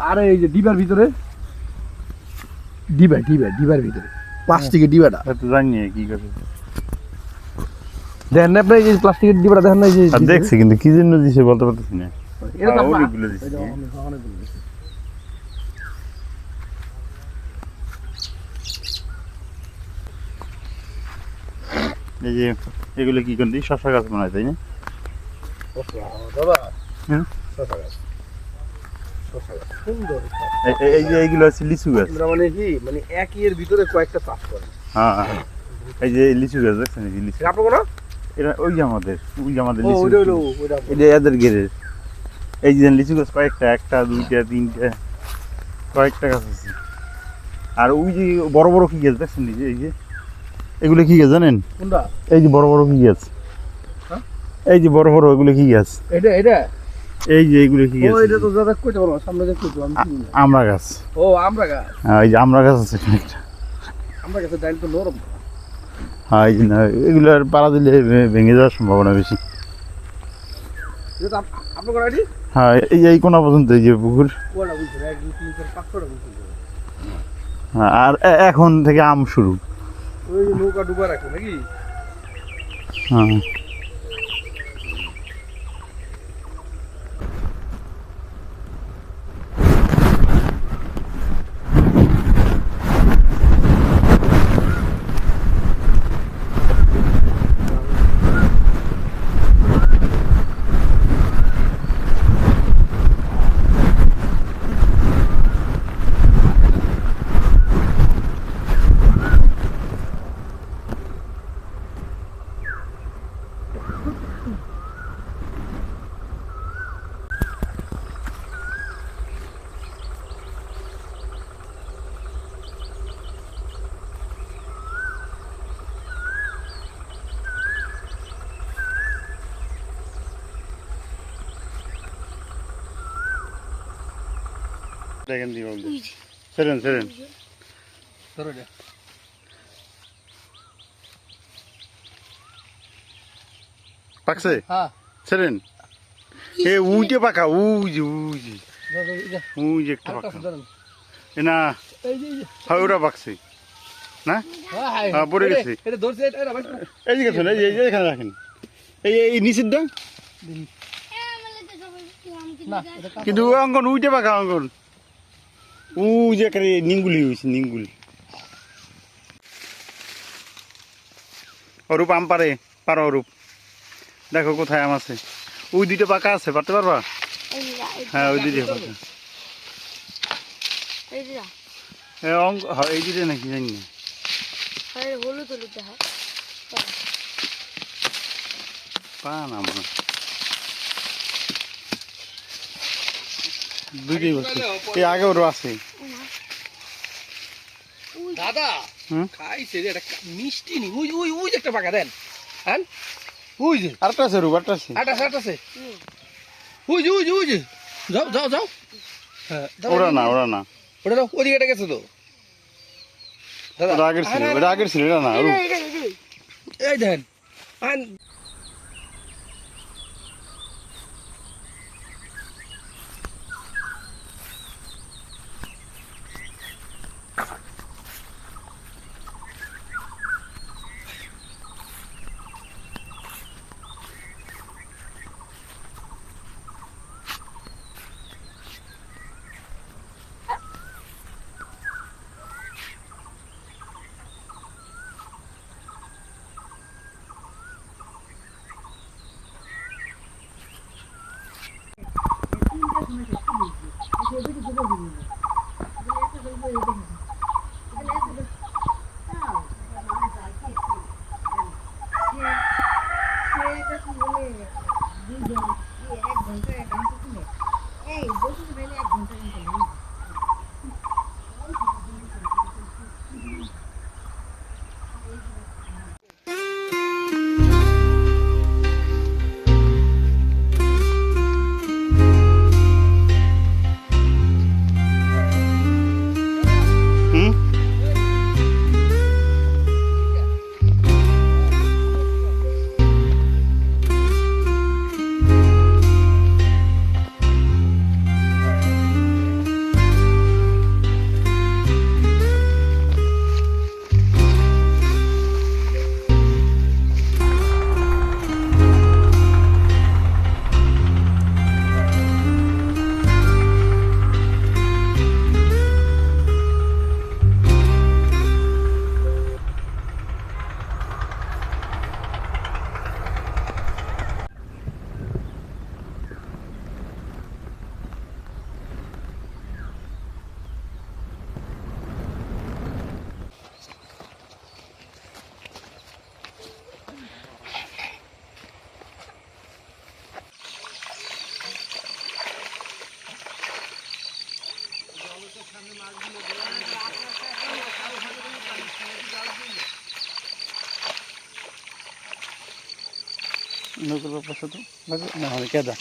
আরে এই যে ডিবার ভিতরে ডিবার ভিতরে প্লাস্টিকের ডিবাটা তো জানি কি করে দেখেন না আপনি এই যে প্লাস্টিকের ডিবাটা দেখেন না এই যে দেখছি কিন্তু কি জন্য দিছে বলতে পারতেছি না এটা তো অনেকগুলো দিছে এই যে এগুলো কি করলি শশা গাছ মনে হয় তাই না বাবা হ্যাঁ শশা গাছ সুন্দর এই যে এইগুলো আছে লিচু গাছ মানে কি মানে একই এর ভিতরে কয়েকটা চাষ করে হ্যাঁ এই যে লিচু গাছ দেখছেন এই যে লিচু আপনার কোনো এটা ওই যে আমাদের ও লিচু ওইটা হলো ওইটা এটা এদের গেরের এই যে লিচু গাছ কয়েকটা একটা দুইটা তিনটা কয়েকটা গাছ আছে আর ওই যে বড় বড় কি গাছ দেখছেন এই যে এগুলো কি গাছ জানেন কোনটা এই যে বড় বড় কি গাছ হ্যাঁ এই যে বড় বড় এগুলো কি গাছ এটা এই যে এগুলো কি গাছ ও এটা তো দাদা কইতে পারবো সামনে দেখতে তো আমি চিনি না আমড়া গাছ ও আমরা গাছ হ্যাঁ এই যে আমড়া গাছ আছে একটা আমরা গাছের ডাল তো নরম হ্যাঁ এই যে না এগুলো আর পাড়া দিলে ভেঙে যাওয়ার সম্ভাবনা বেশি এটা আপনার কোন আইডি হ্যাঁ এই কোনা পর্যন্ত এই যে পুকুর ওটা বুঝছো 1 2 3 4 5টা বুঝছো হ্যাঁ আর এখন থেকে আম শুরু ওই যে নৌকা ডুবা রাখে নাকি হ্যাঁ দেখেন দি বলতে সেরেন ধরো দে পাকছে হ্যাঁ সেরেন এ উইটে পাকা উই যে একটা পাকা এ না হ্যাঁ ওরা পাকছে না হ্যাঁ পড়ে গেছে এটা ধরছে এটা ভাই এই যে গেছেন এই যে এখানে রাখেন এই নিচের দাম না কিন্তু অঙ্কন উইটে পাকা অঙ্কন উই যে করে নিঙ্গুলি হয়েছে নিঙ্গুলি অরূপ আম পারো অরূপ দেখো কোথায় আম আছে ওই দুইটা পাকা আছে পারতে পারবা হ্যাঁ ওই দুইটা পাকা এই দুইটা নাকি জানি না পান আমার দুইটাই বস্তু এই আগে ওরও আছে দাদা খাইছে রে এটা মিষ্টি নি ওই ওই ওই একটা পাকা দেন হ্যাঁ ওই যে আরেকটা আছে রূপ আরেকটা আছে আটাছে ওই যে যাও হ্যাঁ ওরা না ওটা না ওদিকে এটা গেছে তো দাদা ওটা আগের ছিল এটা না এই দেন নকুল বাবার সাথে না হলে কেদা